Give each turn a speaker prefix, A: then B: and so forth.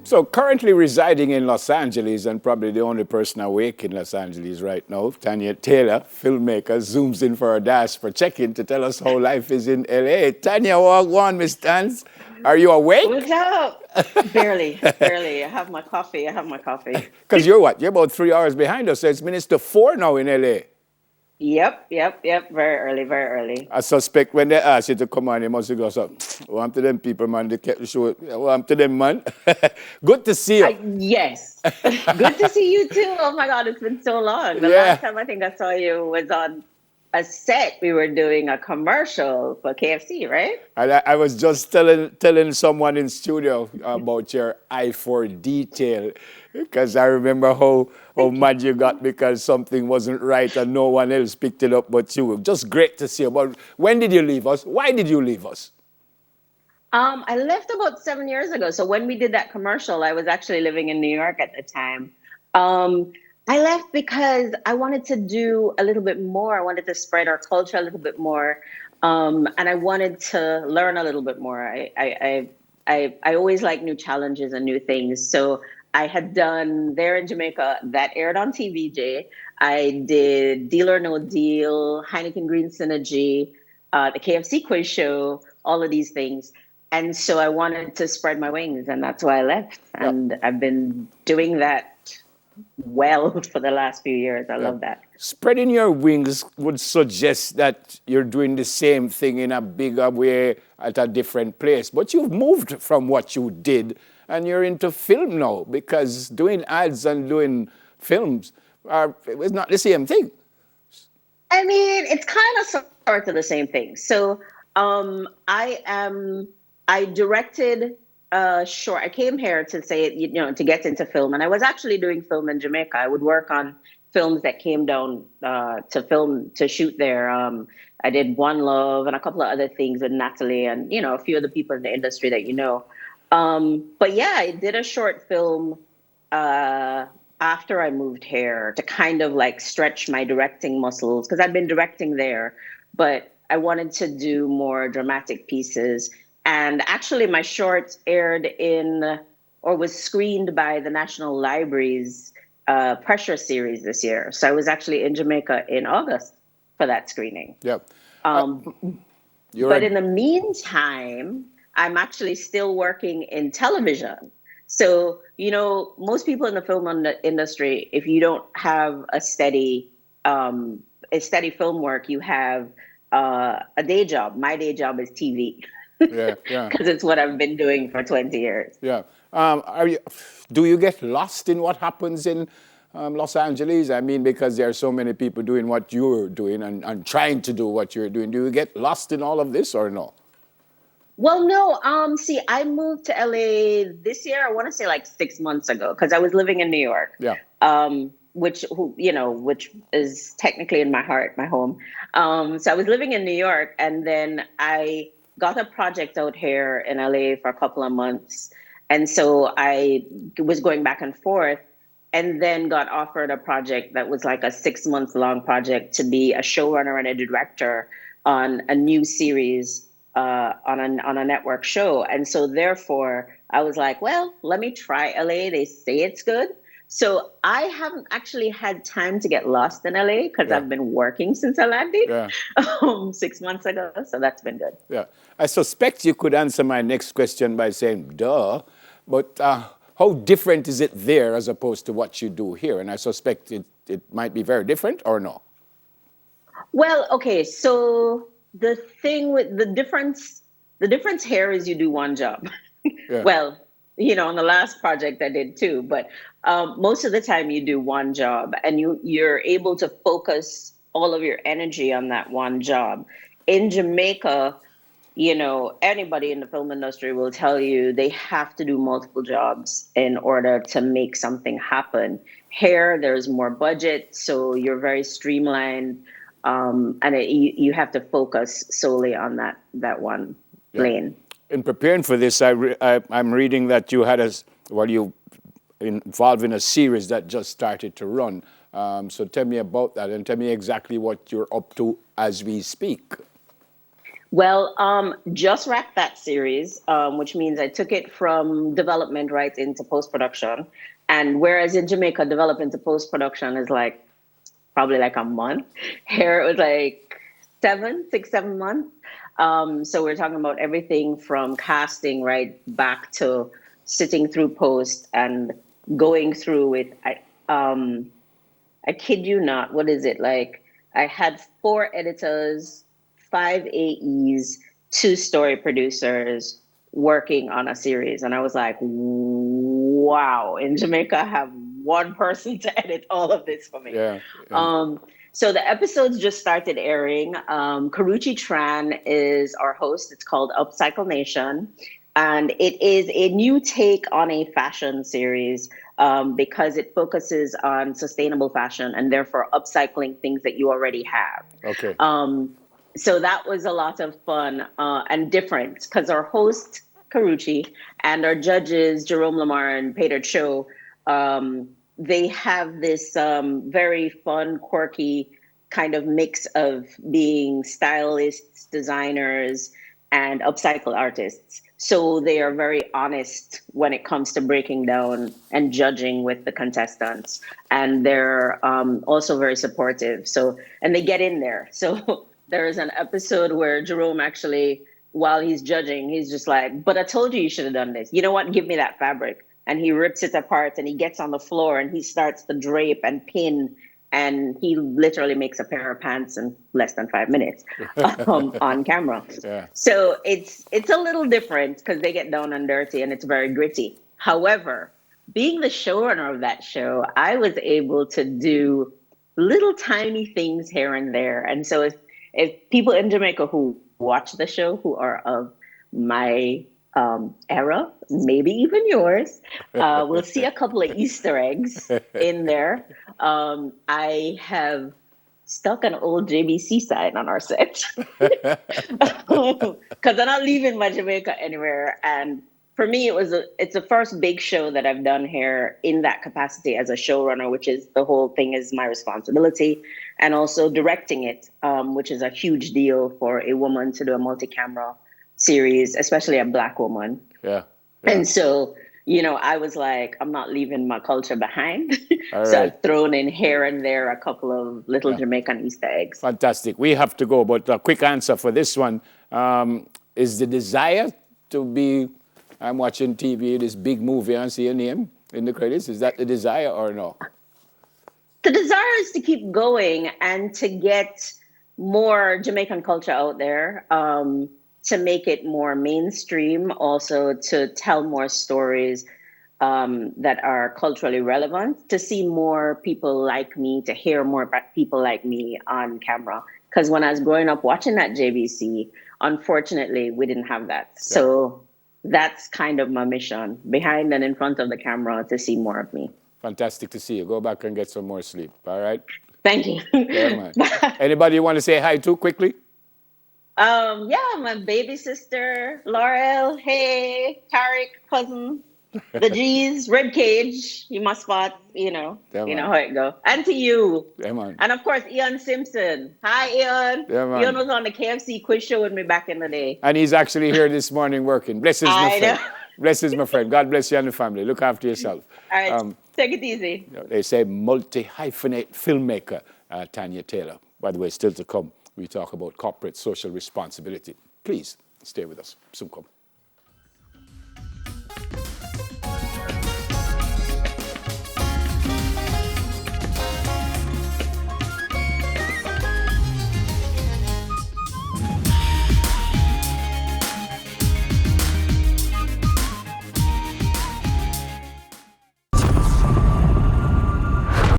A: So currently residing in Los Angeles and probably the only person awake in Los Angeles right now, Tanya Taylor, filmmaker, zooms in for a dash for check-in to tell us how life is in LA. Tanya, walk on, Miss Tans. Are you
B: What's
A: awake?
B: up? Barely, barely. I have my coffee. I have my coffee.
A: Because you're what? You're about 3 hours behind us. So it's minutes to 4 now in LA.
B: Yep. Very early, very early.
A: I suspect when they ask you to come on, you must go, so, warm to them people, man. They kept the show. Warm to them, man. Good to see you.
B: Yes. Good to see you too. Oh my God, it's been so long. The
A: Yeah.
B: last time I think I saw you was on a set. We were doing a commercial for KFC, right?
A: I was just telling someone in studio about your eye for detail because I remember how
B: Thank you.
A: mad you got because something wasn't right and no one else picked it up but you. Just great to see you. But when did you leave us? Why did you leave us?
B: I left about 7 years ago. So when we did that commercial, I was actually living in New York at the time. Um, I left because I wanted to do a little bit more. I wanted to spread our culture a little bit more, and I wanted to learn a little bit more. I always like new challenges and new things. So I had done There in Jamaica that aired on TVJ. I did Deal or No Deal, Heineken Green Synergy, the KFC quiz show, all of these things. And so I wanted to spread my wings, and that's why I left.
A: Yeah,
B: And I've been doing that well for the last few years. I
A: yeah.
B: love that.
A: Spreading your wings would suggest that you're doing the same thing in a bigger way at a different place. But you've moved from what you did and you're into film now because doing ads and doing films it's not the same thing.
B: I mean, it's kind of sort of the same thing. So I directed a short. I came here to say, to get into film, and I was actually doing film in Jamaica. I would work on films that came down to shoot there. I did One Love and a couple of other things with Natalie and a few other people in the industry that you know. But yeah, I did a short film uh, after I moved here to kind of like stretch my directing muscles because I've been directing there, but I wanted to do more dramatic pieces. And actually, my short aired in or was screened by the National Library's Pressure series this year. So I was actually in Jamaica in August for that screening.
A: Yeah. Uh,
B: Um,
A: you're
B: but
A: a
B: in the meantime, I'm actually still working in television. So, most people in the film industry, if you don't have a steady film work, you have a day job. My day job is TV
A: yeah, yeah.
B: because it's what I've been doing for 20 years.
A: Yeah. Do you get lost in what happens in Los Angeles? I mean, because there are so many people doing what you're doing and trying to do what you're doing. Do you get lost in all of this or no?
B: Well, no. See, I moved to LA this year. I want to say like 6 months ago because I was living in New York,
A: Yeah.
B: which is technically in my heart, my home. So I was living in New York, and then I got a project out here in LA for a couple of months, and so I was going back and forth, and then got offered a project that was like a 6 month long project to be a showrunner and a director on a new series on a network show. And so therefore I was like, well, let me try LA. They say it's good. So I haven't actually had time to get lost in LA because
A: Yeah.
B: I've been working since I landed
A: Yeah.
B: 6 months ago. So that's been good.
A: Yeah. I suspect you could answer my next question by saying, duh. But how different is it there as opposed to what you do here? And I suspect it might be very different or no?
B: Well, okay. So the difference here is you do one job.
A: Yeah.
B: Well, on the last project I did too, but most of the time you do one job and you're able to focus all of your energy on that one job. In Jamaica, anybody in the film industry will tell you they have to do multiple jobs in order to make something happen. Here, there's more budget, so you're very streamlined, and you have to focus solely on that one
A: Yeah.
B: lane.
A: In preparing for this, I'm reading that you involved in a series that just started to run. So tell me about that and tell me exactly what you're up to as we speak.
B: Well, just wrapped that series, which means I took it from development right into post production. And whereas in Jamaica, development to post production is like probably like a month, here it was like 7 6 7 months. So we're talking about everything from casting right back to sitting through post and going through it. I kid you not. What is it like? I had four editors, five AEs, two story producers working on a series, and I was like, "Wow!" In Jamaica, I have one person to edit all of this for me.
A: Yeah. Yeah.
B: Um, so the episodes just started airing. Karuchi Tran is our host. It's called Upcycle Nation, and it is a new take on a fashion series because it focuses on sustainable fashion and therefore upcycling things that you already have.
A: Okay.
B: So that was a lot of fun and different because our host, Karuchi, and our judges, Jerome Lamar and Peter Cho, they have this very fun, quirky kind of mix of being stylists, designers, and upcycle artists. So they are very honest when it comes to breaking down and judging with the contestants. And they're also very supportive. So, and they get in there. So there's an episode where Jerome actually, while he's judging, he's just like, but I told you should have done this. You know what? Give me that fabric. And he rips it apart and he gets on the floor and he starts to drape and pin, and he literally makes a pair of pants in less than 5 minutes on camera.
A: Yeah.
B: So it's a little different because they get down and dirty and it's very gritty. However, being the showrunner of that show, I was able to do little tiny things here and there. And so if people in Jamaica who watch the show who are of my era, maybe even yours, will see a couple of Easter eggs in there. I have stuck an old JBC sign on our set because I'm not leaving my Jamaica anywhere. And for me, it's the first big show that I've done here in that capacity as a showrunner, which is the whole thing is my responsibility, and also directing it, which is a huge deal for a woman to do a multi-camera series, especially a Black woman.
A: Yeah. Yeah.
B: And so, I was like, I'm not leaving my culture behind.
A: All
B: So
A: right.
B: I've thrown in here and there a couple of little
A: Yeah.
B: Jamaican Easter eggs.
A: Fantastic. We have to go, but a quick answer for this one is the desire to be. I'm watching TV, this big movie, and see your name in the credits. Is that the desire or no?
B: The desire is to keep going and to get more Jamaican culture out there, to make it more mainstream, also to tell more stories that are culturally relevant, to see more people like me, to hear more about people like me on camera. Because when I was growing up watching that JVC, unfortunately, we didn't have that.
A: Yeah.
B: So that's kind of my mission, behind and in front of the camera, to see more of me.
A: Fantastic to see you. Go back and get some more sleep. All right?
B: Thank you.
A: Yeah, man. Anybody you want to say hi to quickly?
B: Yeah, my baby sister, Laurel. Hey, Tariq, cousin, the G's, Red Cage, you must spot,
A: Yeah,
B: you know
A: man.
B: how it go. And to you.
A: Yeah, man.
B: And of course, Ian Simpson. Hi, Ian.
A: Yeah, man.
B: Ian was on the KFC quiz show with me back in the day.
A: And he's actually here this morning working. Blessings, my
B: I
A: friend.
B: know.
A: Blessings, my friend. God bless you and the family. Look after yourself.
B: All right, take it easy.
A: They say multi-hyphenate filmmaker Tanya Taylor. By the way, still to come, we talk about corporate social responsibility. Please stay with us. Soon come.